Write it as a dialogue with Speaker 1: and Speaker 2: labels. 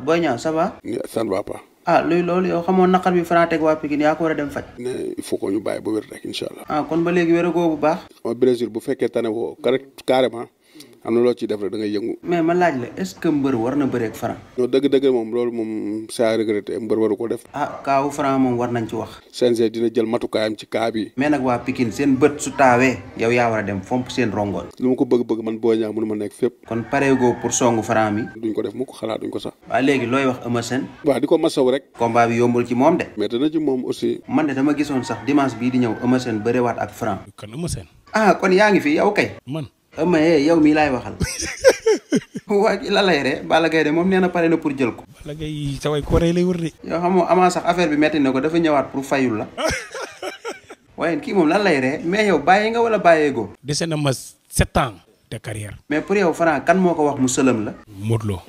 Speaker 1: Boy Niang ça va.
Speaker 2: ça ne va pas.
Speaker 1: luy loolu yow xamoo naqar bi Franc teg waa Pikine yaa ko war a dem faj.
Speaker 2: mais il faut que ñu bàyyi ba wér rek incha allah.
Speaker 1: kon ba léegi wéragoo bu baax.
Speaker 2: Brésil bu fekkee tane woo carrément am na loo ciy def rek da ngay yëngu.
Speaker 1: mais ma laaj la est-ce que mbër war na bëreeg Franc.
Speaker 2: non dëgg-dëgg moom loolu moom c'est à regretter mbër waru ko def.
Speaker 1: kaawu Franc moom war nañ ci wax.
Speaker 2: CNG dina jël matukaayam ci kaa bi.
Speaker 1: mais nag waa Pikine seen bët su taawee yow yaa war a dem fomp seen rongoon.
Speaker 2: lu ma ko bëgg-bëgg man Boy Niang mënu ma nekk fépp.
Speaker 1: kon pareegoo pour songu Franc mi.
Speaker 2: duñ ko def mu ko xalaat duñ ko sax.
Speaker 1: waaw léegi looy wax Eumeu Sène.
Speaker 2: waaw di ko masaw rek.
Speaker 1: combat bi yombul ci moom de.
Speaker 2: mais dana ci moom aussi.
Speaker 1: man de dama gisoon sax dimanche bii di ñëw Eumeu Sène bërewaat ak Franc.
Speaker 3: kan Eumeu Sène.
Speaker 1: kon yaa ngi fi yow kay.
Speaker 3: man.
Speaker 1: yow mii laay waxal. waa ji la lay ree Balla Gaye de moom nee na pare na pour jël ko.
Speaker 3: Balla Gaye sa way kooree lay wër de.
Speaker 1: yow xam nga amaa sax affaire bi metti na ko dafa ñëwaat pour fayul la. waaye kii moom lan lay ree mais yow bàyyi nga wala bàyyeegoo.
Speaker 3: dese na ma 7 ans de carrière.
Speaker 1: mais pour yow Franc kan moo ko wax mu sëlëm la.
Speaker 3: Modou Lo.